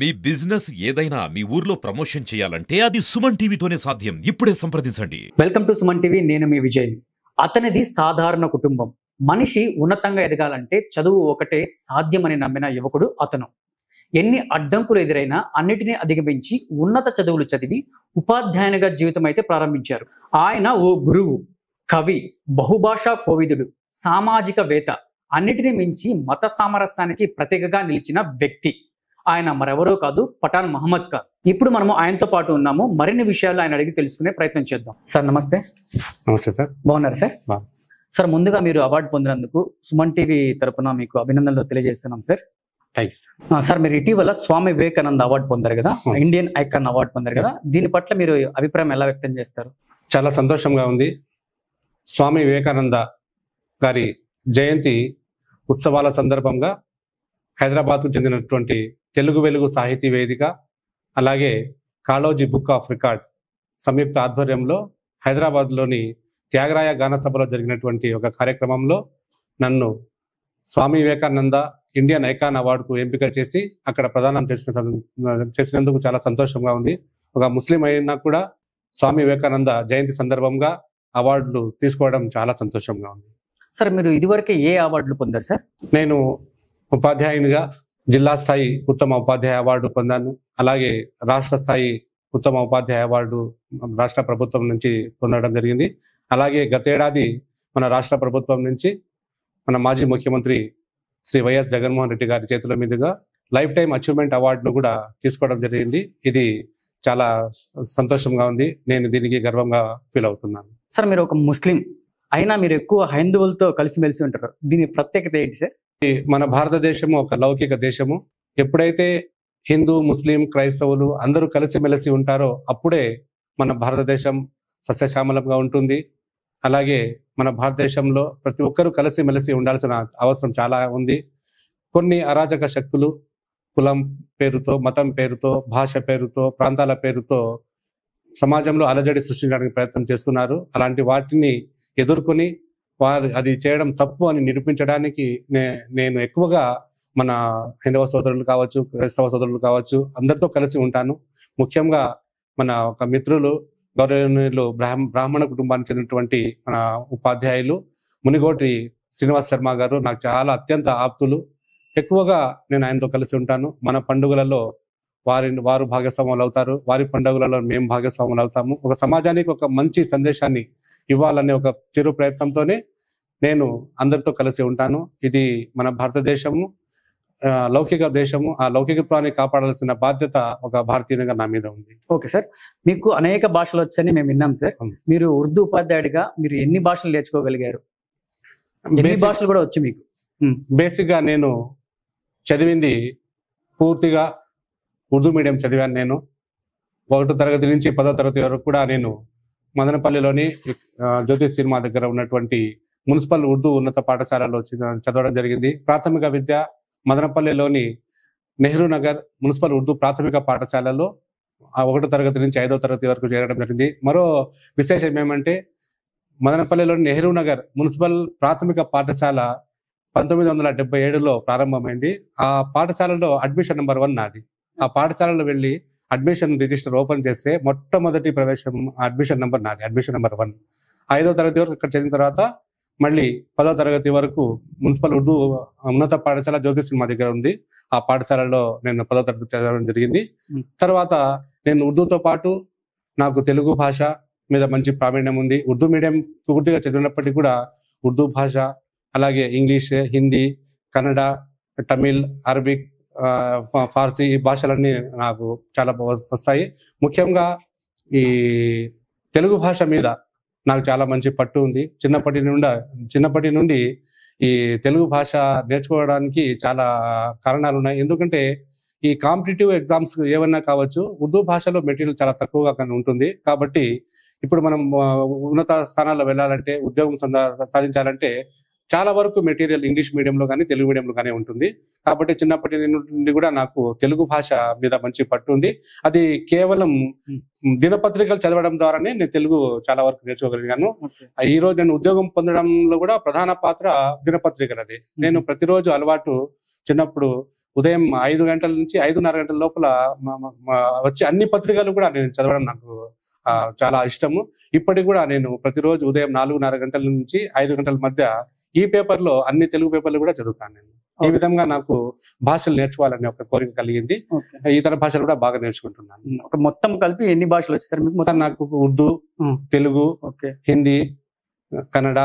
మీ business ఏదైనా మీ ఊర్లో promotion చేయాలంటే అది సుమన్ టీవీతోనే సాధ్యం. ఇప్పుడే సంప్రదించండి. Welcome to Suman TV. నేను మీ విజయ్. అతనిది సాధారణ కుటుంబం. మనిషి ఉన్నతంగా ఎదగాలంటే చదువు ఒకటే సాధ్యమని నమ్మిన యువకుడు అతను. ఎన్ని అడ్డంకులు ఎదురైనా అన్నిటినీ అధిగమించి ఉన్నత చదువులు చదివి ఉపాధ్యాయునిగా జీవితం అయితే ప్రారంభించారు. ఆయన ఓ గురువు, కవి, బహుభాషా కోవిదుడు, సామాజికవేత్త, అన్నిటినీ మించి మత సామరస్యానికి ప్రతీకగా నిలిచిన వ్యక్తి. ఆయన మరెవరో కాదు, పఠాన్ మహమ్మద్ ఖాన్. ఇప్పుడు మనము ఆయనతో పాటు ఉన్నాము. మరిన్ని విషయాలు ఆయన అడిగి తెలుసుకునే ప్రయత్నం చేద్దాం. సార్ నమస్తే. నమస్తే సార్. బాగున్నారు సార్? సార్, ముందుగా మీరు అవార్డు పొందినందుకు సుమన్ టీవీ తరపున మీకు అభినందనలు తెలియజేస్తున్నాం sir. Thank you sir. Sir, మీరు ఇటీవల స్వామి వివేకానంద అవార్డు పొందారు కదా, ఇండియన్ ఐకాన్ అవార్డు పొందారు కదా, దీని పట్ల మీరు అభిప్రాయం ఎలా వ్యక్తం చేస్తారు? చాలా సంతోషంగా ఉంది. స్వామి వివేకానంద గారి జయంతి ఉత్సవాల సందర్భంగా హైదరాబాద్కు చెందినటువంటి తెలుగు వెలుగు సాహితీ వేదిక, అలాగే కాళోజీ బుక్ ఆఫ్ రికార్డ్ సంయుక్త ఆధ్వర్యంలో హైదరాబాద్లోని త్యాగరాయ గాన సభలో జరిగినటువంటి ఒక కార్యక్రమంలో నన్ను స్వామి వివేకానంద ఇండియన్ ఐకాన్ అవార్డుకు ఎంపిక చేసి అక్కడ ప్రదానం చేసినందుకు చాలా సంతోషంగా ఉంది. ఒక ముస్లిం అయినా కూడా స్వామి వివేకానంద జయంతి సందర్భంగా అవార్డులు తీసుకోవడం చాలా సంతోషంగా ఉంది. సార్, మీరు ఇదివరకే ఏ అవార్డులు పొందారు సార్? నేను ఉపాధ్యాయునిగా జిల్లా స్థాయి ఉత్తమ ఉపాధ్యాయ అవార్డు పొందాను. అలాగే రాష్ట్ర స్థాయి ఉత్తమ ఉపాధ్యాయ అవార్డు రాష్ట్ర ప్రభుత్వం నుంచి పొందడం జరిగింది. అలాగే గతేడాది మన రాష్ట్ర ప్రభుత్వం నుంచి మన మాజీ ముఖ్యమంత్రి శ్రీ వైఎస్ జగన్మోహన్ రెడ్డి గారి చేతుల మీదుగా లైఫ్ టైం అచీవ్మెంట్ అవార్డును కూడా తీసుకోవడం జరిగింది. ఇది చాలా సంతోషంగా ఉంది. నేను దీనికి గర్వంగా ఫీల్ అవుతున్నాను. సార్, మీరు ఒక ముస్లిం అయినా మీరు ఎక్కువ హైందవులతో కలిసిమెలిసి ఉంటారు. దీని ప్రత్యేకత ఏంటి సార్? మన భారతదేశము ఒక లౌకిక దేశము. ఎప్పుడైతే హిందూ, ముస్లిం, క్రైస్తవులు అందరూ కలిసిమెలిసి ఉంటారో అప్పుడే మన భారతదేశం సస్యశ్యామలంగా ఉంటుంది. అలాగే మన భారతదేశంలో ప్రతి ఒక్కరూ కలిసిమెలిసి ఉండాల్సిన అవసరం చాలా ఉంది. కొన్ని అరాచక శక్తులు కులం పేరుతో, మతం పేరుతో, భాష పేరుతో, ప్రాంతాల పేరుతో సమాజంలో అలజడి సృష్టించడానికి ప్రయత్నం చేస్తున్నారు. అలాంటి వాటిని ఎదుర్కొని వారు అది చేయడం తప్పు అని నిరూపించడానికి నేను ఎక్కువగా మన హైందవ సోదరులు కావచ్చు, క్రైస్తవ సోదరులు కావచ్చు, అందరితో కలిసి ఉంటాను. ముఖ్యంగా మన ఒక మిత్రులు గౌరవనీయులు బ్రాహ్మణ కుటుంబానికి చెందినటువంటి మన ఉపాధ్యాయులు మునిగోటి శ్రీనివాస్ శర్మ గారు నాకు చాలా అత్యంత ఆప్తులు. ఎక్కువగా నేను ఆయనతో కలిసి ఉంటాను. మన పండుగలలో వారు భాగస్వాములు అవుతారు, వారి పండుగలలో మేము భాగస్వాములు అవుతాము. ఒక సమాజానికి ఒక మంచి సందేశాన్ని ఇవ్వాలనే ఒక చిరు ప్రయత్నంతోనే నేను అందరితో కలిసి ఉంటాను. ఇది మన భారతదేశము లౌకిక దేశము. ఆ లౌకికత్వాన్ని కాపాడాల్సిన బాధ్యత ఒక భారతీయునిగా నా మీద ఉంది. ఓకే సార్, మీకు అనేక భాషలు వచ్చని మేము విన్నాం సార్. మీరు ఉర్దూ ఉపాధ్యాయుడిగా మీరు ఎన్ని భాషలు నేర్చుకోగలిగారు? ఎన్ని భాషలు కూడా వచ్చి మీకు? బేసిక్ గా నేను చదివింది పూర్తిగా ఉర్దూ మీడియం చదివాను. నేను 1వ తరగతి నుంచి 10వ తరగతి వరకు కూడా నేను మదనపల్లిలోని జ్యోతి సినిమా దగ్గర ఉన్నటువంటి మున్సిపల్ ఉర్దూ ఉన్నత పాఠశాలలో చదవడం జరిగింది. ప్రాథమిక విద్య మదనపల్లిలోని నెహ్రూ నగర్ మున్సిపల్ ఉర్దూ ప్రాథమిక పాఠశాలలో 1వ తరగతి నుంచి 5వ తరగతి వరకు చేరడం జరిగింది. మరో విశేషం ఏమంటే మదనపల్లిలోని నెహ్రూ నగర్ మున్సిపల్ ప్రాథమిక పాఠశాల 1977లో ప్రారంభమైంది. ఆ పాఠశాలలో అడ్మిషన్ నెంబర్ 1 నాది. ఆ పాఠశాలలో వెళ్ళి అడ్మిషన్ రిజిస్టర్ ఓపెన్ చేస్తే మొట్టమొదటి ప్రవేశం అడ్మిషన్ నెంబర్ నాది, అడ్మిషన్ నెంబర్ 1. 5వ తరగతి వరకు ఇక్కడ చదివిన తర్వాత మళ్ళీ 10వ తరగతి వరకు మున్సిపల్ ఉర్దూ ఉన్నత పాఠశాల జ్యోతి సినిమా దగ్గర ఉంది. ఆ పాఠశాలలో నేను 10వ తరగతి చదవడం జరిగింది. తర్వాత నేను ఉర్దూతో పాటు నాకు తెలుగు భాష మీద మంచి ప్రావీణ్యం ఉంది. ఉర్దూ మీడియం పూర్తిగా చదివినప్పటికీ కూడా ఉర్దూ భాష, అలాగే ఇంగ్లీష్, హిందీ, కన్నడ, తమిళ్, అరబిక్, ఫార్సీ ఈ భాషలన్నీ నాకు చాలా వస్తాయి. ముఖ్యంగా ఈ తెలుగు భాష మీద నాకు చాలా మంచి పట్టు ఉంది. చిన్నప్పటి నుండి ఈ తెలుగు భాష నేర్చుకోవడానికి చాలా కారణాలు ఉన్నాయి. ఎందుకంటే ఈ కాంపిటేటివ్ ఎగ్జామ్స్ ఏమన్నా కావచ్చు, ఉర్దూ భాషలో మెటీరియల్ చాలా తక్కువగా ఉంటుంది. కాబట్టి ఇప్పుడు మనం ఉన్నత స్థానాల్లో వెళ్ళాలంటే, ఉద్యోగం సాధించాలంటే చాలా వరకు మెటీరియల్ ఇంగ్లీష్ మీడియంలో కానీ తెలుగు మీడియంలో కానీ ఉంటుంది. కాబట్టి చిన్నప్పటి నుండి కూడా నాకు తెలుగు భాష మీద మంచి పట్టు ఉంది. అది కేవలం దినపత్రికలు చదవడం ద్వారానే నేను తెలుగు చాలా వరకు నేర్చుకోగలిగాను. ఈ రోజు నేను ఉద్యోగం పొందడంలో కూడా ప్రధాన పాత్ర దినపత్రికలది. నేను ప్రతిరోజు అలవాటు చిన్నప్పుడు ఉదయం 5 గంటల నుంచి 5:30 గంటల లోపల వచ్చే అన్ని పత్రికలు కూడా నేను చదవడం నాకు చాలా ఇష్టము. ఇప్పటికి కూడా నేను ప్రతిరోజు ఉదయం 4:30 గంటల నుంచి 5 గంటల మధ్య ఈ పేపర్లో అన్ని తెలుగు పేపర్లు కూడా చదువుతాను నేను. ఈ విధంగా నాకు భాషలు నేర్చుకోవాలనే ఒక కోరిక కలిగింది. ఇతర భాషలు కూడా బాగా నేర్చుకుంటున్నాను. మొత్తం కలిపి ఎన్ని భాషలు వచ్చేసారు మీకు? మొత్తం నాకు ఉర్దూ, తెలుగు, హిందీ, కన్నడ,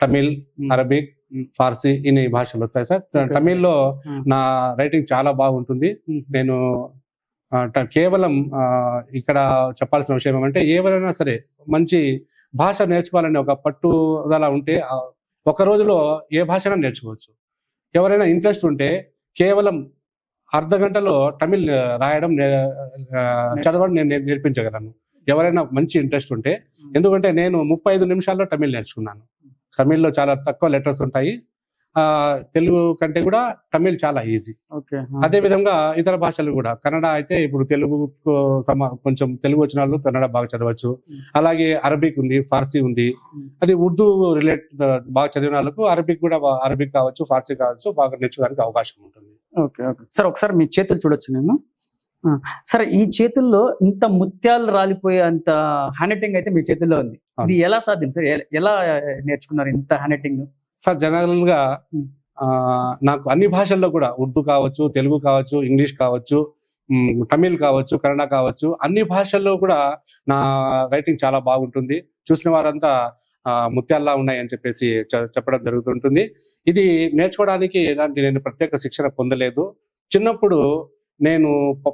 తమిళ్, అరబిక్, ఫార్సీ ఇన్ని భాషలు వస్తాయి సార్. తమిళ్లో నా రైటింగ్ చాలా బాగుంటుంది. నేను కేవలం ఇక్కడ చెప్పాల్సిన విషయం ఏమంటే, ఎవరైనా సరే మంచి భాష నేర్చుకోవాలని ఒక పట్టుదల ఉంటే ఒక రోజులో ఏ భాషైనా నేర్చుకోవచ్చు. ఎవరైనా ఇంట్రెస్ట్ ఉంటే కేవలం అర్ధ గంటలో తమిళ్ రాయడం చదవడం నేను నేర్పించగలను, ఎవరైనా మంచి ఇంట్రెస్ట్ ఉంటే. ఎందుకంటే నేను 35 నిమిషాల్లో తమిళ్ నేర్చుకున్నాను. తమిళ్లో చాలా తక్కువ లెటర్స్ ఉంటాయి. తెలుగు కంటే కూడా తమిళ్ చాలా ఈజీ. అదే విధంగా ఇతర భాషలు కూడా, కన్నడ అయితే ఇప్పుడు తెలుగు కొంచెం తెలుగు వచ్చిన వాళ్ళు కన్నడ బాగా చదవచ్చు. అలాగే అరబిక్ ఉంది, ఫార్సీ ఉంది. అది ఉర్దూ రిలేటెడ్ బాగా చదివిన వాళ్ళకు అరబిక్ కూడా, అరబిక్ కావచ్చు, ఫార్సీ కావచ్చు, బాగా నేర్చుకోవడానికి అవకాశం ఉంటుంది. సార్ ఒకసారి మీ చేతులు చూడొచ్చు నేను. సరే, ఈ చేతుల్లో ఇంత ముత్యాలు రాలిపోయే అంత హ్యాండ్ రైటింగ్ అయితే మీ చేతుల్లో ఉంది. ఇది ఎలా సాధ్యం సార్? ఎలా నేర్చుకున్నారు ఇంత హ్యాండ్ రైటింగ్? సార్ జనరల్ గా నాకు అన్ని భాషల్లో కూడా, ఉర్దూ కావచ్చు, తెలుగు కావచ్చు, ఇంగ్లీష్ కావచ్చు, తమిళ్ కావచ్చు, కన్నడ కావచ్చు, అన్ని భాషల్లో కూడా నా రైటింగ్ చాలా బాగుంటుంది. చూసిన వారంతా ముత్యాల్లా ఉన్నాయని చెప్పేసి చెప్పడం జరుగుతుంటుంది. ఇది నేర్చుకోవడానికి ఎలాంటి నేను ప్రత్యేక శిక్షణ పొందలేదు. చిన్నప్పుడు నేను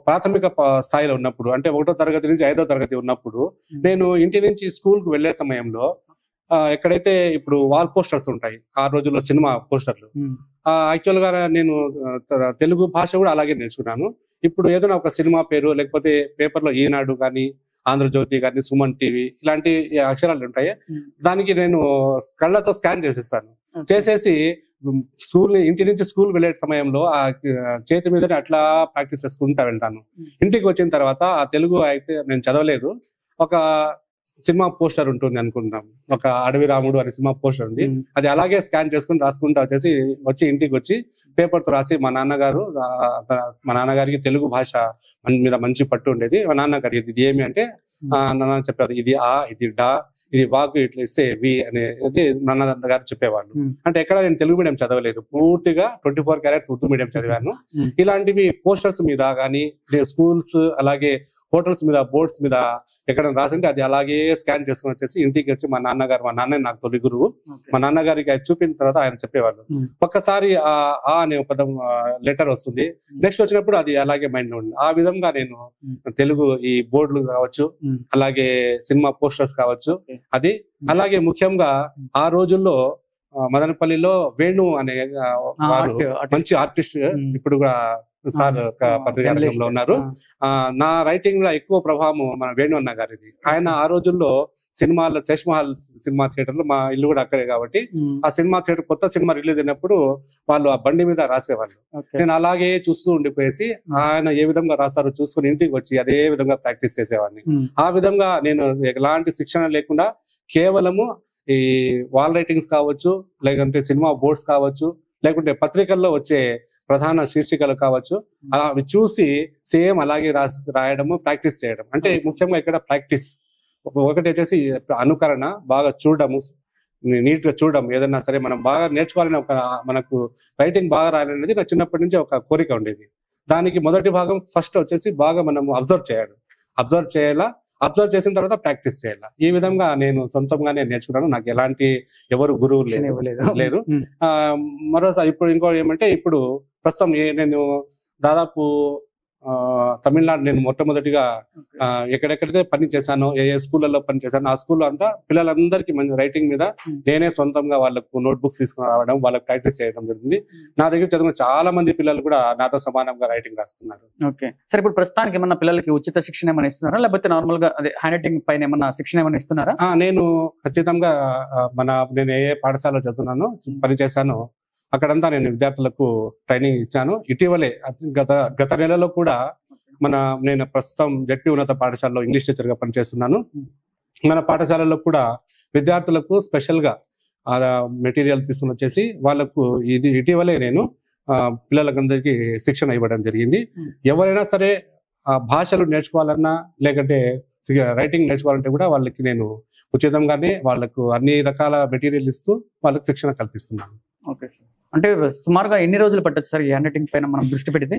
ప్రాథమిక స్థాయిలో ఉన్నప్పుడు, అంటే 1వ తరగతి నుంచి 5వ తరగతి ఉన్నప్పుడు, నేను ఇంటి నుంచి స్కూల్కి వెళ్లే సమయంలో ఎక్కడైతే ఇప్పుడు వాల్ పోస్టర్స్ ఉంటాయి, ఆ రోజుల్లో సినిమా పోస్టర్లు, యాక్చువల్ గా నేను తెలుగు భాష కూడా అలాగే నేర్చుకున్నాను. ఇప్పుడు ఏదైనా ఒక సినిమా పేరు, లేకపోతే పేపర్లో ఈనాడు కానీ, ఆంధ్రజ్యోతి కానీ, సుమన్ టీవీ ఇలాంటి అక్షరాలు ఉంటాయి, దానికి నేను కళ్ళతో స్కాన్ చేసేస్తాను. చేసేసి ఇంటి నుంచి స్కూల్ వెళ్ళే సమయంలో ఆ చేతి మీదనే అట్లా ప్రాక్టీస్ చేసుకుంటా వెళ్తాను. ఇంటికి వచ్చిన తర్వాత ఆ తెలుగు అయితే నేను చదవలేదు. ఒక సినిమా పోస్టర్ ఉంటుంది అనుకుంటాం, ఒక అడవి రాముడు అనే సినిమా పోస్టర్ ఉంది, అది అలాగే స్కాన్ చేసుకుని రాసుకుంటా వచ్చి ఇంటికి వచ్చి పేపర్తో రాసి మా నాన్నగారికి తెలుగు భాష మీద మంచి పట్టు ఉండేది. మా నాన్నగారికి ఇది ఏమి అంటే నాన్న చెప్పారు, ఇది ఆ, ఇది డా, ఇది వాకు, ఇట్లా ఇస్తే వి అనేది నాన్నగారు చెప్పేవాళ్ళు. అంటే ఎక్కడ నేను తెలుగు మీడియం చదవలేదు, పూర్తిగా 24 క్యారెట్స్ ఉర్దూ మీడియం చదివాను. ఇలాంటివి పోస్టర్స్ మీద కానీ, స్కూల్స్ అలాగే హోటల్స్ మీద, బోర్డ్స్ మీద ఎక్కడ రాసింటే అది అలాగే స్కాన్ చేసుకుని వచ్చేసి ఇంటికి వచ్చి మా నాన్న నాకు తొలి గురువు, మా నాన్నగారికి అది చూపిన తర్వాత ఆయన చెప్పేవాళ్ళు. ఒక్కసారి ఆ అనే పదం లెటర్ వస్తుంది, నెక్స్ట్ వచ్చినప్పుడు అది అలాగే మైండ్ లో ఉంది. ఆ విధంగా నేను తెలుగు ఈ బోర్డులు కావచ్చు, అలాగే సినిమా పోస్టర్స్ కావచ్చు, అది అలాగే ముఖ్యంగా ఆ రోజుల్లో మదనపల్లిలో వేణు అనే వారు మంచి ఆర్టిస్ట్, ఇప్పుడు సార్ పత్రికా రంగంలో ఉన్నారు. నా రైటింగ్ లో ఎక్కువ ప్రభావం మన వేణు అన్న గారిది. ఆయన ఆ రోజుల్లో సినిమాల్లో శేషమహల్ సినిమా థియేటర్ లో, మా ఇల్లు కూడా అక్కడే కాబట్టి, ఆ సినిమా థియేటర్ కొత్త సినిమా రిలీజ్ అయినప్పుడు వాళ్ళు ఆ బండి మీద రాసేవాళ్ళు. నేను అలాగే చూస్తూ ఉండిపోయేసి ఆయన ఏ విధంగా రాస్తారో చూసుకుని ఇంటికి వచ్చి అదే విధంగా ప్రాక్టీస్ చేసేవాడిని. ఆ విధంగా నేను ఎలాంటి శిక్షణ లేకుండా కేవలము ఈ వాల్ రైటింగ్స్ కావచ్చు, లేకుంటే సినిమా బోర్డ్స్ కావచ్చు, లేకుంటే పత్రికల్లో వచ్చే ప్రధాన శీర్షికలు కావచ్చు, అవి చూసి సేమ్ అలాగే రాయడము, ప్రాక్టీస్ చేయడం. అంటే ముఖ్యంగా ఇక్కడ ప్రాక్టీస్ ఒకటి వచ్చేసి అనుకరణ, బాగా చూడడము, నీట్ గా చూడడం. ఏదన్నా సరే మనం బాగా నేర్చుకోవాలని మనకు రైటింగ్ బాగా రాయాలనేది నా చిన్నప్పటి నుంచి ఒక కోరిక ఉండేది. దానికి మొదటి భాగం ఫస్ట్ వచ్చేసి బాగా మనము అబ్జర్వ్ చేయాలా, అబ్జర్వ్ చేసిన తర్వాత ప్రాక్టీస్ చేయాలి. ఈ విధంగా నేను సొంతంగానే నేర్చుకున్నాను. నాకు ఎలాంటి ఎవరు గురువులు లేరు. మరోసారి ఇప్పుడు ఇంకో ఏమంటే, ఇప్పుడు ప్రస్తుతం నేను దాదాపు తమిళనాడు నేను మొట్టమొదటిగా ఎక్కడెక్కడైతే పని చేశానో, ఏ స్కూళ్ళలో పని చేశానో, ఆ స్కూల్లో అంతా పిల్లలందరికీ మంచి రైటింగ్ మీద నేనే సొంతంగా వాళ్ళకు నోట్ బుక్స్ తీసుకుని రావడం, వాళ్ళకి ప్రాక్టీస్ చేయడం జరిగింది. నా దగ్గర చదివిన చాలా మంది పిల్లలు కూడా నాతో సమానంగా రైటింగ్ రాస్తున్నారు. ఓకే సార్, ఇప్పుడు ప్రస్తుతానికి ఏమన్నా పిల్లలకి ఉచిత శిక్షణ ఏమైనా ఇస్తున్నారా, లేకపోతే నార్మల్ గా అదే హ్యాండ్ రైటింగ్ పైన ఏమన్నా శిక్షణ ఏమైనా ఇస్తున్నారా? నేను ఖచ్చితంగా నేను ఏ పాఠశాలలో చదువుతున్నానో, పని చేశానో అక్కడంతా నేను విద్యార్థులకు ట్రైనింగ్ ఇచ్చాను. ఇటీవలే గత నెలలో కూడా నేను ప్రస్తుతం జెడ్పీ ఉన్నత పాఠశాలలో ఇంగ్లీష్ టీచర్ గా పనిచేస్తున్నాను. మన పాఠశాలలో కూడా విద్యార్థులకు స్పెషల్ గా మెటీరియల్ తీసుకుని వచ్చేసి వాళ్ళకు ఇటీవలే నేను పిల్లలకందరికీ శిక్షణ ఇవ్వడం జరిగింది. ఎవరైనా సరే భాషలు నేర్చుకోవాలన్నా లేకంటే రైటింగ్ నేర్చుకోవాలంటే కూడా వాళ్ళకి నేను ఉచితంగానే వాళ్ళకు అన్ని రకాల మెటీరియల్ ఇస్తూ వాళ్ళకి శిక్షణ కల్పిస్తున్నాను. Okay sir. అంటే సుమారుగా ఎన్ని రోజులు పట్టచ్చు సార్ ఈ హ్యాండ్ రైటింగ్ పైన మనం దృష్టి పెడితే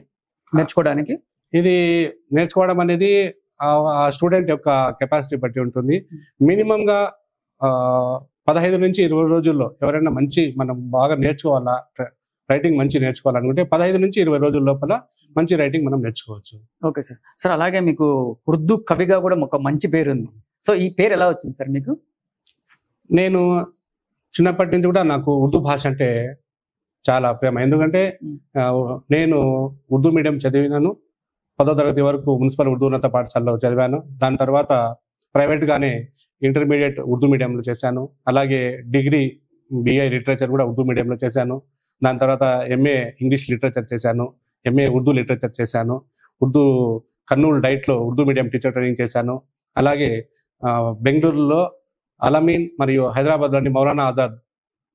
నేర్చుకోవడానికి? ఇది నేర్చుకోవడం అనేది ఆ స్టూడెంట్ యొక్క కెపాసిటీ బట్టి ఉంటుంది. మినిమం గా 15 నుంచి 20 రోజుల్లో ఎవరైనా మనం బాగా నేర్చుకోవాలా, రైటింగ్ మంచి నేర్చుకోవాలనుకుంటే 15 నుంచి 20 రోజుల లోపల మంచి రైటింగ్ మనం నేర్చుకోవచ్చు. Okay sir. సార్ అలాగే మీకు ఉర్దూ కవిగా కూడా ఒక మంచి పేరు ఉంది. సో ఈ పేరు ఎలా వచ్చింది సార్ మీకు? నేను చిన్నప్పటి నుంచి కూడా నాకు ఉర్దూ భాష అంటే చాలా ప్రేమ. ఎందుకంటే నేను ఉర్దూ మీడియం చదివినాను. 10వ తరగతి వరకు మున్సిపల్ ఉర్దూ ఉన్నత పాఠశాలలో చదివాను. దాని తర్వాత ప్రైవేట్ గానే ఇంటర్మీడియట్ ఉర్దూ మీడియంలో చేశాను. అలాగే డిగ్రీ బిఏ లిటరేచర్ కూడా ఉర్దూ మీడియంలో చేశాను. దాని తర్వాత ఎంఏ ఇంగ్లీష్ లిటరేచర్ చేశాను. ఎంఏ ఉర్దూ లిటరేచర్ చేశాను. ఉర్దూ కర్నూలు డైట్లో ఉర్దూ మీడియం టీచర్ ట్రైనింగ్ చేశాను. అలాగే బెంగళూరులో అలమీన్ మరియు హైదరాబాద్లోని Maulana Azad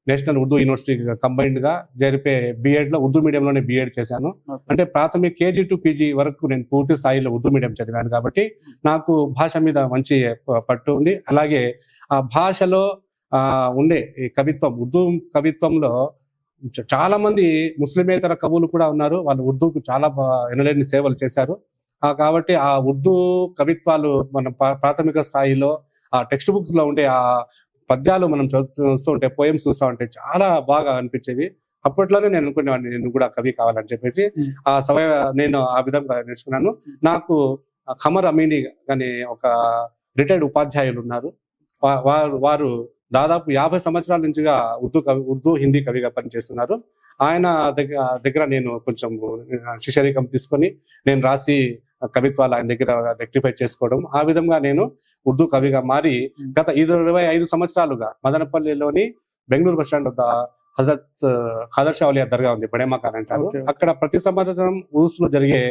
national Urdu university combined గా జరిపే బిఎడ్ లో ఉర్దూ మీడియంలోనే బిఎడ్ చేశాను. అంటే ప్రాథమిక కేజీ టు పీజీ వరకు నేను పూర్తి స్థాయిలో ఉర్దూ మీడియం చదివాను. కాబట్టి నాకు భాష మీద మంచి పట్టు ఉంది. అలాగే ఆ భాషలో ఉండే ఈ కవిత్వం, ఉర్దూ కవిత్వంలో చాలా మంది ముస్లిమేతర కవులు కూడా ఉన్నారు. వాళ్ళు ఉర్దూకు చాలా ఎనలేని సేవలు చేశారు. కాబట్టి ఆ ఉర్దూ కవిత్వాలు మన ప్రాథమిక స్థాయిలో ఆ టెక్స్ట్ బుక్స్ లో ఉండే ఆ పద్యాలు మనం చూస్తూ ఉంటే, పోయమ్స్ చూస్తూ ఉంటే చాలా బాగా అనిపించేవి. అప్పట్లోనే నేను అనుకునేవాడిని నేను కూడా కవి కావాలని చెప్పేసి. నేను ఆ విధంగా నేర్చుకున్నాను. నాకు ఖమర్ అమీని అనే ఒక రిటైర్డ్ ఉపాధ్యాయులు ఉన్నారు. వారు దాదాపు 50 సంవత్సరాల నుంచిగా ఉర్దూ హిందీ కవిగా పనిచేస్తున్నారు. ఆయన దగ్గర నేను కొంచెం శిష్యరికం తీసుకొని నేను రాసి కవిత్వాలు ఆయన దగ్గర రెక్టిఫై చేసుకోవడం, ఆ విధంగా నేను ఉర్దూ కవిగా మారి గత 25 సంవత్సరాలుగా మదనపల్లిలోని బెంగళూరు బస్ స్టాండ్ వద్ద హజరత్ ఖాదర్ షా ఔలియా దర్గా ఉంది, బడేమా ఖాన్ అంటారు. అక్కడ ప్రతి సంవత్సరం ఊర్స్లో జరిగే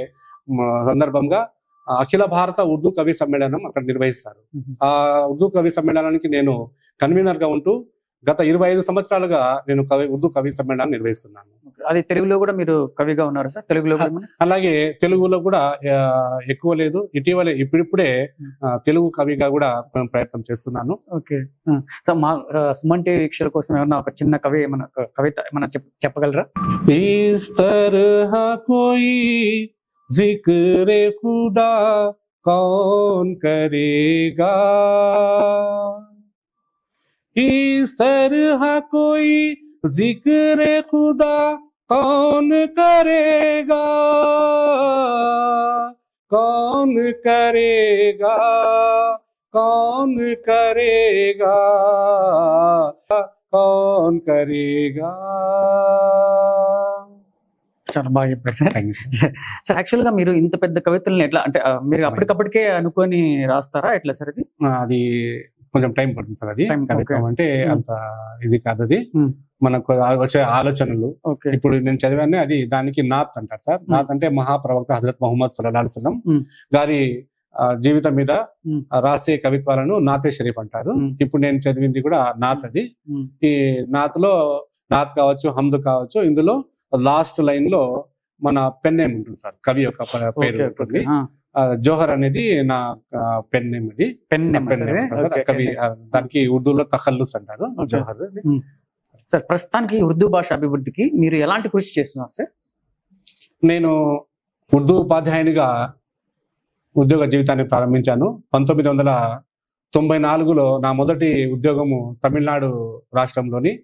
సందర్భంగా అఖిల భారత ఉర్దూ కవి సమ్మేళనం అక్కడ నిర్వహిస్తారు. ఆ ఉర్దూ కవి సమ్మేళనానికి నేను కన్వీనర్ గా ఉంటూ గత 25 సంవత్సరాలుగా నేను ఉర్దూ కవి సమ్మేళనాన్ని నిర్వహిస్తున్నాను. అది తెలుగులో కూడా మీరు కవిగా ఉన్నారు సార్? తెలుగులో అలాగే తెలుగులో కూడా ఎక్కువ లేదు, ఇప్పుడిప్పుడే తెలుగు కవిగా కూడా ప్రయత్నం చేస్తున్నాను. ఓకే సార్, మా సుమన్ టీవీ వీక్షకుల కోసం ఏమన్నా ఒక చిన్న కవిత ఏమన్నా చెప్పగలరా? ఇస్ తరహా కోయి జిక్రే ఖుదా కౌన్ కరేగా, इस तरह कोई जिक्र खुदा कौन करेगा, कौन करेगा, कौन करेगा, कौन करेगा. చాలా బాగా చెప్పారు సార్. సార్ యాక్చువల్ గా మీరు ఇంత పెద్ద కవితల్ని ఎట్లా, అంటే మీరు అప్పటికప్పటికే అనుకొని రాస్తారా ఎట్లా సార్? అది కొంచెం టైం పడుతుంది సార్. అది కవిత్వం అంటే అంత ఈజీ కాదు. అది మనకు వచ్చే ఆలోచనలు. ఇప్పుడు నేను చదివాను, అది దానికి నాత్ అంటారు సార్. నాత్ అంటే మహాప్రవక్త హజరత్ ముహమ్మద్ సల్లల్లాహు అలైహి వసల్లం గారి జీవితం మీద రాసే కవిత్వాలను నాతే షరీఫ్ అంటారు. ఇప్పుడు నేను చదివింది కూడా నాత్. అది ఈ నాత్ లో నాత్ కావచ్చు, హమ్ద్ కావచ్చు. ఇందులో లాస్ట్ లైన్ లో మన పెన్ నేమ్ ఉంటుంది సార్, కవి యొక్క పేరు ఉంటుంది. జోహర్ అనేది నా పెన్ నేమ్. అది పెన్ నేమ్ కవి, దానికి ఉర్దూలో తఖల్లుస్ అంటారు, జోహర్. సార్ ప్రస్తుతానికి ఉర్దూ భాష అభివృద్ధికి మీరు ఎలాంటి కృషి చేస్తున్నారు సార్? నేను ఉర్దూ ఉపాధ్యాయునిగా ఉద్యోగ జీవితాన్ని ప్రారంభించాను. 1994లో నా మొదటి ఉద్యోగము తమిళనాడు రాష్ట్రంలోని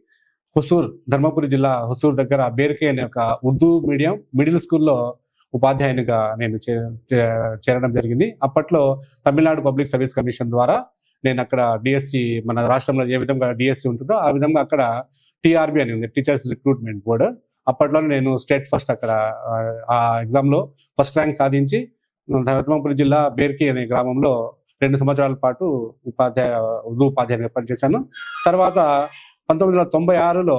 హుసూర్, ధర్మపురి జిల్లా హుసూర్ దగ్గర బేర్కే అనే ఒక ఉర్దూ మీడియం మిడిల్ స్కూల్లో ఉపాధ్యాయునిగా నేను చేరడం జరిగింది. అప్పట్లో తమిళనాడు పబ్లిక్ సర్వీస్ కమిషన్ ద్వారా నేను అక్కడ డిఎస్సి, మన రాష్ట్రంలో ఏ విధంగా డిఎస్సి ఉంటుందో ఆ విధంగా అక్కడ టిఆర్బి అని ఉంది, టీచర్స్ రిక్రూట్మెంట్ బోర్డ్. అప్పట్లో నేను స్టేట్ ఫస్ట్ అక్కడ ఆ ఎగ్జామ్ లో ఫస్ట్ ర్యాంక్ సాధించి ధర్మపురి జిల్లా బేర్కి అనే గ్రామంలో 2 సంవత్సరాల పాటు ఉర్దూ ఉపాధ్యాయునిగా పనిచేశాను. తర్వాత 1996లో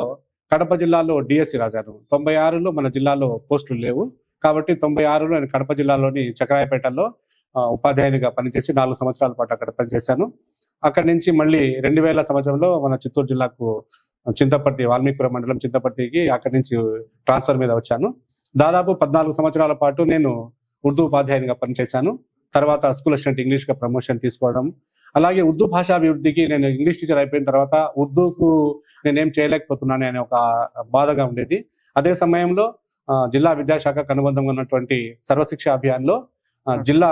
కడప జిల్లాలో డిఎస్సి రాశాను. 96లో మన జిల్లాలో పోస్టులు లేవు కాబట్టి 96లో నేను కడప జిల్లాలోని చక్రాయపేటలో ఉపాధ్యాయునిగా పనిచేసి 4 సంవత్సరాల పాటు అక్కడ పనిచేశాను. అక్కడి నుంచి మళ్ళీ 2000 సంవత్సరంలో మన చిత్తూరు జిల్లాకు చింతపర్తి, వాల్మీకిపురం మండలం చింతపర్తికి అక్కడి నుంచి ట్రాన్స్ఫర్ మీద వచ్చాను. దాదాపు 14 సంవత్సరాల పాటు నేను ఉర్దూ ఉపాధ్యాయునిగా పనిచేశాను. తర్వాత స్కూల్ అసిస్టెంట్ ఇంగ్లీష్గా ప్రమోషన్ తీసుకోవడం, అలాగే ఉర్దూ భాషాభివృద్ధికి నేను ఇంగ్లీష్ టీచర్ అయిపోయిన తర్వాత ఉర్దూకు నేనేం చేయలేకపోతున్నాను అనే ఒక బాధగా ఉండేది. అదే సమయంలో జిల్లా విద్యాశాఖకు అనుబంధంగా ఉన్నటువంటి సర్వశిక్ష అభియాన్లో జిల్లా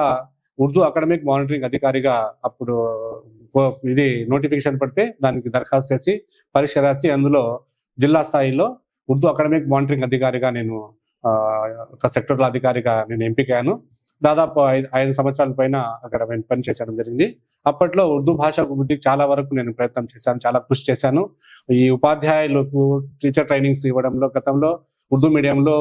ఉర్దూ అకాడమిక్ మానిటరింగ్ అధికారిగా అప్పుడు ఇది నోటిఫికేషన్ పడితే దానికి దరఖాస్తు చేసి పరీక్ష రాసి అందులో జిల్లా స్థాయిలో ఉర్దూ అకాడమిక్ మానిటరింగ్ అధికారిగా నేను ఒక సెక్టర్ల అధికారిగా నేను ఎంపికయ్యాను. దాదాపు 5 సంవత్సరాల పైన అక్కడ నేను పనిచేయడం జరిగింది. అప్పట్లో ఉర్దూ భాష అభివృద్ధికి చాలా వరకు నేను ప్రయత్నం చేశాను, చాలా కృషి చేశాను. ఈ ఉపాధ్యాయులకు టీచర్ ట్రైనింగ్స్ ఇవ్వడంలో గతంలో ఉర్దూ మీడియంలో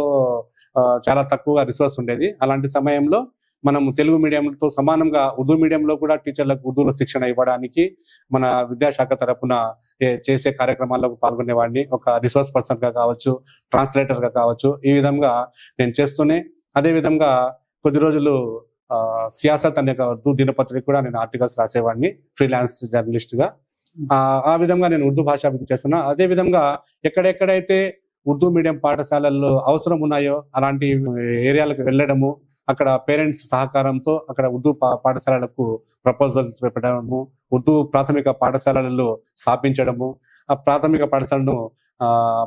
చాలా తక్కువగా రిసోర్స్ ఉండేది. అలాంటి సమయంలో మనం తెలుగు మీడియంతో సమానంగా ఉర్దూ మీడియంలో కూడా టీచర్లకు ఉర్దూలో శిక్షణ ఇవ్వడానికి మన విద్యాశాఖ తరపున చేసే కార్యక్రమాల్లో పాల్గొనేవాడిని. ఒక రిసోర్స్ పర్సన్ గా కావచ్చు, ట్రాన్స్లేటర్ గా కావచ్చు, ఈ విధంగా నేను చేస్తూనే అదే విధంగా కొద్ది రోజులు సియాసత్ అనే ఉర్దూ దినపత్రిక కూడా నేను ఆర్టికల్స్ రాసేవాడిని ఫ్రీలాన్స్ జర్నలిస్ట్ గా. ఆ విధంగా నేను ఉర్దూ భాష అభివృద్ధి చేస్తున్నా. అదే విధంగా ఎక్కడెక్కడైతే ఉర్దూ మీడియం పాఠశాలల్లో అవసరం ఉన్నాయో అలాంటి ఏరియాలకు వెళ్ళడము, అక్కడ పేరెంట్స్ సహకారంతో అక్కడ ఉర్దూ పాఠశాలలకు ప్రపోజల్స్ పెట్టడము, ఉర్దూ ప్రాథమిక పాఠశాలలలో స్థాపించడము, ఆ ప్రాథమిక పాఠశాలను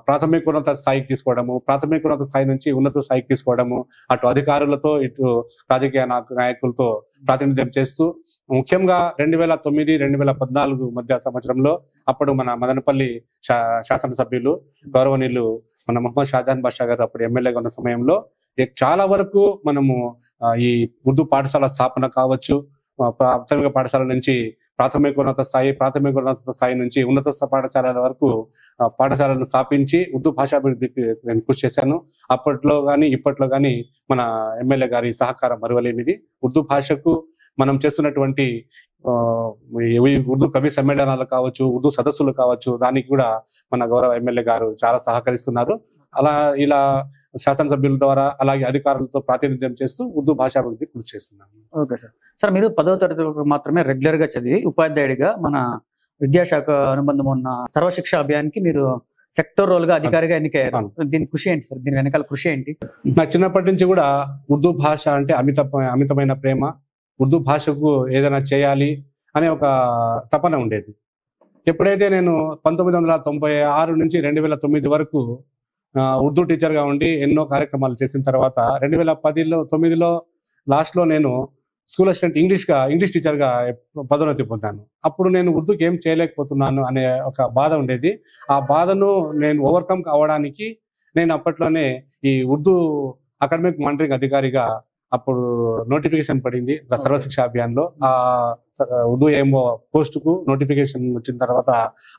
ప్రాథమికోన్నత స్థాయికి తీసుకోవడము, ప్రాథమికోన్నత స్థాయి నుంచి ఉన్నత స్థాయికి తీసుకోవడము, అటు అధికారులతో ఇటు రాజకీయ నాయకులతో ప్రాతినిధ్యం చేస్తూ ముఖ్యంగా 2009, 2014 మధ్య సంవత్సరంలో అప్పుడు మన మదనపల్లి శాసనసభ్యులు గౌరవనీయులు మన మొహమ్మద్ షాజహాన్ బాషా గారు అప్పుడు ఎమ్మెల్యేగా ఉన్న సమయంలో చాలా వరకు మనము ఈ ఉర్దూ పాఠశాల స్థాపన కావచ్చు, ప్రాథమిక పాఠశాల నుంచి ప్రాథమికోన్నత స్థాయి నుంచి ఉన్నత పాఠశాలల వరకు పాఠశాలను స్థాపించి ఉర్దూ భాషాభివృద్ధికి నేను కృషి చేశాను. అప్పట్లో కానీ ఇప్పట్లో కానీ మన ఎమ్మెల్యే గారి సహకారం మరువలేనిది. ఉర్దూ భాషకు మనం చేస్తున్నటువంటి ఉర్దూ కవి సమ్మేళనాలు కావచ్చు, ఉర్దూ సదస్సులు కావచ్చు, దానికి కూడా మన గౌరవ ఎమ్మెల్యే గారు చాలా సహకరిస్తున్నారు. ఇలా శాసనసభ్యుల ద్వారా అలాగే అధికారులతో ప్రాతినిధ్యం చేస్తూ ఉర్దూ భాషాభివృద్ధి కృషి చేస్తున్నాను. Okay sir. సార్ మీరు 10వ తరగతి వరకు మాత్రమే రెగ్యులర్ గా చదివి ఉపాధ్యాయుడిగా మన విద్యాశాఖ అనుబంధం ఉన్న సర్వశిక్ష అభియాన్కి మీరు సెక్టర్ రోల్ గా అధికారిగా ఎన్నికయ్యారు. దీని కృషి ఏంటి సార్? దీని వెనకాల కృషి ఏంటి? నా చిన్నప్పటి నుంచి కూడా ఉర్దూ భాష అంటే అమితమైన ప్రేమ, ఉర్దూ భాషకు ఏదైనా చేయాలి అనే ఒక తపన ఉండేది. ఎప్పుడైతే నేను 1996 నుంచి 2009 వరకు ఉర్దూ టీచర్గా ఉండి ఎన్నో కార్యక్రమాలు చేసిన తర్వాత 2009లో లాస్ట్లో నేను స్కూల్ అసిస్టెంట్ ఇంగ్లీష్ టీచర్గా పదోన్నతి పొందాను. అప్పుడు నేను ఉర్దూకి ఏం చేయలేకపోతున్నాను అనే ఒక బాధ ఉండేది. ఆ బాధను నేను ఓవర్కమ్ కావడానికి నేను అప్పట్లోనే ఈ ఉర్దూ అకాడమిక్ మానిటరింగ్ అధికారిగా అప్పుడు నోటిఫికేషన్ పడింది సర్వశిక్ష అభియాన్లో. ఆ ఉర్దూ ఏమో పోస్టుకు నోటిఫికేషన్ వచ్చిన తర్వాత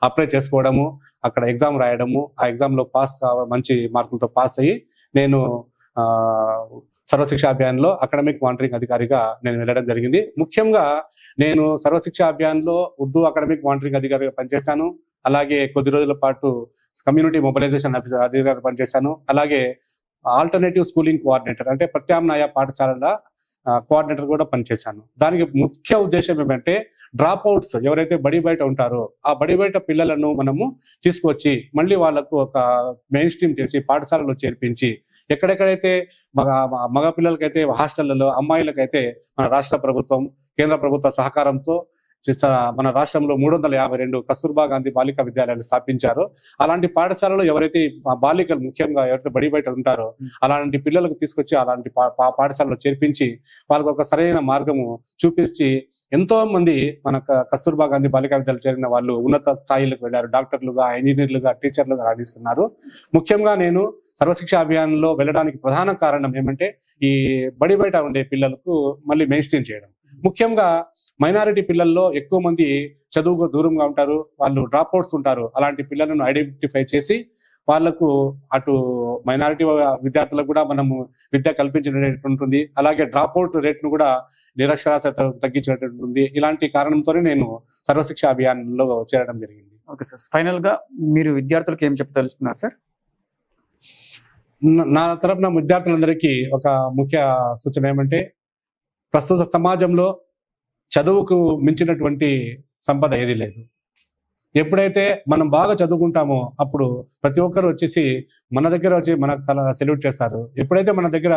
అప్లై చేసుకోవడము, అక్కడ ఎగ్జామ్ రాయడము, ఆ ఎగ్జామ్లో మంచి మార్కులతో పాస్ అయ్యి నేను సర్వశిక్ష అభియాన్లో అకాడమిక్ మానిటరింగ్ అధికారిగా నేను వెళ్ళడం జరిగింది. ముఖ్యంగా నేను సర్వశిక్ష అభియాన్లో ఉర్దూ అకాడమిక్ మానిటరింగ్ అధికారిగా పనిచేశాను. అలాగే కొద్ది రోజుల పాటు కమ్యూనిటీ మొబిలైజేషన్ అధికారిగా పనిచేశాను. అలాగే ఆల్టర్నేటివ్ స్కూలింగ్ కోఆర్డినేటర్ అంటే ప్రత్యామ్నాయ పాఠశాలల కోఆర్డినేటర్ కూడా పనిచేశాను. దానికి ముఖ్య ఉద్దేశం ఏమంటే డ్రాప్ అవుట్స్ ఎవరైతే బడి బయట ఉంటారో ఆ బడి బయట పిల్లలను మనము తీసుకొచ్చి మళ్ళీ వాళ్ళకు ఒక మెయిన్ స్ట్రీమ్ చేసి పాఠశాలలో చేర్పించి ఎక్కడెక్కడైతే మగ పిల్లలకైతే హాస్టళ్లలో, అమ్మాయిలకైతే మన రాష్ట్ర ప్రభుత్వం, కేంద్ర ప్రభుత్వ సహకారంతో మన రాష్ట్రంలో 352 కస్తూర్బా గాంధీ బాలికా విద్యాలయాలు స్థాపించారో అలాంటి పాఠశాలలో ఎవరైతే బాలికలు ముఖ్యంగా ఎవరైతే బడి బయట ఉంటారో అలాంటి పిల్లలకు తీసుకొచ్చి అలాంటి పాఠశాలలో చేర్పించి వాళ్ళకు ఒక సరైన మార్గము చూపించి ఎంతో మంది మన కస్తూర్బా గాంధీ బాలికా విద్యాలయాలు చేరిన వాళ్ళు ఉన్నత స్థాయిలకు వెళ్ళారు. డాక్టర్లుగా, ఇంజనీర్లుగా, టీచర్లుగా రాణిస్తున్నారు. ముఖ్యంగా నేను సర్వశిక్ష అభియాన్లో వెళ్ళడానికి ప్రధాన కారణం ఏమంటే ఈ బడి బయట ఉండే పిల్లలకు మళ్ళీ మెయిన్ స్ట్రీమ్ చేయడం. ముఖ్యంగా మైనారిటీ పిల్లల్లో ఎక్కువ మంది చదువుకు దూరంగా ఉంటారు, వాళ్ళు డ్రాప్ అవుట్స్ ఉంటారు. అలాంటి పిల్లలను ఐడెంటిఫై చేసి వాళ్లకు అటు మైనారిటీ విద్యార్థులకు కూడా మనము విద్య కల్పించినట్టు ఉంటుంది, అలాగే డ్రాప్ అవుట్ రేట్ను కూడా నిరక్షరాస్యత తగ్గించినట్టు ఉంటుంది. ఇలాంటి కారణంతోనే నేను సర్వశిక్ష అభియాన్లో చేరడం జరిగింది. Okay sir. ఫైనల్ గా మీరు విద్యార్థులకు ఏం చెప్పదలుచుకున్నారు సార్? నా తరపున విద్యార్థులందరికీ ఒక ముఖ్య సూచన ఏమంటే ప్రస్తుత సమాజంలో చదువుకు మించినటువంటి సంపద ఏది లేదు. ఎప్పుడైతే మనం బాగా చదువుకుంటామో అప్పుడు ప్రతి ఒక్కరు వచ్చేసి మన దగ్గర వచ్చి మనకు సెల్యూట్ చేస్తారు. ఎప్పుడైతే మన దగ్గర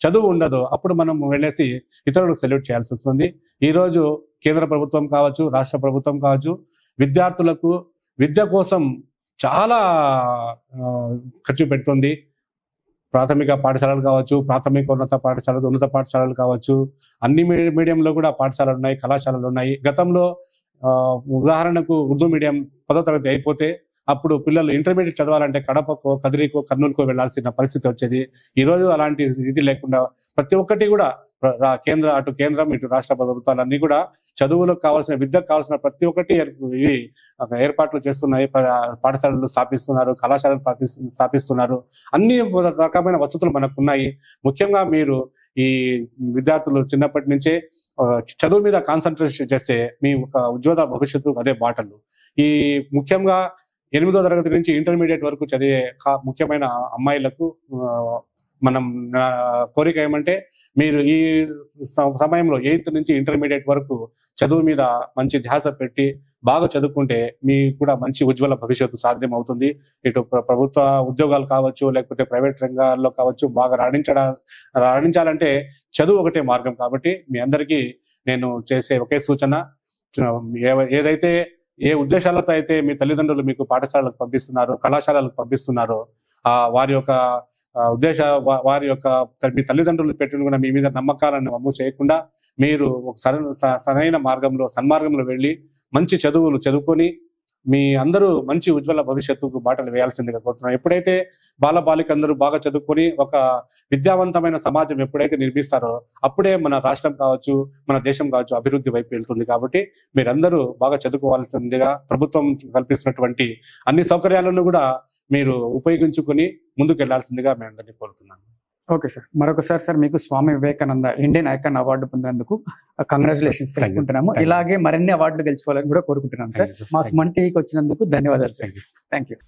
చదువు ఉండదో అప్పుడు మనం వెళ్ళేసి ఇతరులకు సెల్యూట్ చేయాల్సి వస్తుంది. ఈరోజు కేంద్ర ప్రభుత్వం కావచ్చు, రాష్ట్ర ప్రభుత్వం కావచ్చు, విద్యార్థులకు విద్య కోసం చాలా ఖర్చు పెడుతుంది. ప్రాథమిక పాఠశాలలు కావచ్చు, ప్రాథమిక ఉన్నత పాఠశాలలు, ఉన్నత పాఠశాలలు కావచ్చు, అన్ని మీడియంలో కూడా పాఠశాలలు ఉన్నాయి, కళాశాలలు ఉన్నాయి. గతంలో ఉదాహరణకు ఉర్దూ మీడియం 10వ తరగతి అయిపోతే అప్పుడు పిల్లలు ఇంటర్మీడియట్ చదవాలంటే కడపకో, కదిరికో, కర్నూలుకో వెళ్లాల్సిన పరిస్థితి వచ్చేది. ఈ రోజు అలాంటి ఇది లేకుండా ప్రతి ఒక్కటి కూడా అటు కేంద్రం ఇటు రాష్ట్ర ప్రభుత్వాలన్నీ కూడా చదువులకు కావాల్సిన, విద్యకు కావాల్సిన ప్రతి ఒక్కటి ఏర్పాట్లు చేస్తున్నాయి. పాఠశాలలు స్థాపిస్తున్నారు, కళాశాలలు స్థాపిస్తున్నారు. అన్ని రకమైన వసతులు మనకు ఉన్నాయి. ముఖ్యంగా మీరు ఈ విద్యార్థులు చిన్నప్పటి నుంచే చదువు మీద కాన్సన్ట్రేషన్ చేస్తే మీ ఒక ఉజ్వల భవిష్యత్తు అదే బాటలు. ఈ ముఖ్యంగా 8వ తరగతి నుంచి ఇంటర్మీడియట్ వరకు చదివే ముఖ్యమైన అమ్మాయిలకు మనం కోరిక ఏమంటే, మీరు ఈ సమయంలో 8th నుంచి ఇంటర్మీడియట్ వరకు చదువు మీద మంచి ధ్యాస పెట్టి బాగా చదువుకుంటే మీకు కూడా మంచి ఉజ్వల భవిష్యత్తు సాధ్యం అవుతుంది. ఇటు ప్రభుత్వ ఉద్యోగాలు కావచ్చు, లేకపోతే ప్రైవేట్ రంగాల్లో కావచ్చు, బాగా రాణించాలంటే చదువు ఒకటే మార్గం. కాబట్టి మీ అందరికీ నేను చేసే ఒకే సూచన, ఏదైతే ఏ ఉద్దేశాలతో అయితే మీ తల్లిదండ్రులు మీకు పాఠశాలకు పంపిస్తున్నారో, కళాశాలలకు పంపిస్తున్నారో, వారి యొక్క వారి యొక్క మీ తల్లిదండ్రులు పెట్టిన మీ మీద నమ్మకాలను వమ్ము చేయకుండా మీరు ఒక సరైన మార్గంలో, సన్మార్గంలో వెళ్ళి మంచి చదువులు చదువుకొని మీ అందరూ మంచి ఉజ్వల భవిష్యత్తుకు బాటలు వేయాల్సిందిగా కోరుతున్నాను. ఎప్పుడైతే బాలికందరూ బాగా చదువుకొని ఒక విద్యావంతమైన సమాజం ఎప్పుడైతే నిర్మిస్తారో అప్పుడే మన రాష్ట్రం కావచ్చు, మన దేశం కావచ్చు అభివృద్ధి వైపు వెళ్తుంది. కాబట్టి మీరందరూ బాగా చదువుకోవాల్సిందిగా ప్రభుత్వం కల్పిస్తున్నటువంటి అన్ని సౌకర్యాలను కూడా మీరు ఉపయోగించుకొని ముందుకు వెళ్లాల్సిందిగా మేము అందరినీ కోరుతున్నాను. ఓకే సార్, మరొకసారి సార్ మీకు Swami Vivekananda Indian icon award పొందినందుకు కంగ్రాచులేషన్స్ తెలుపుకుంటున్నాము. ఇలాగే మరిన్ని అవార్డులు గెలుచుకోవాలని కూడా కోరుకుంటున్నాను సార్. మా సుమన్ టీవీకి వచ్చినందుకు ధన్యవాదాలు సార్. Thank you.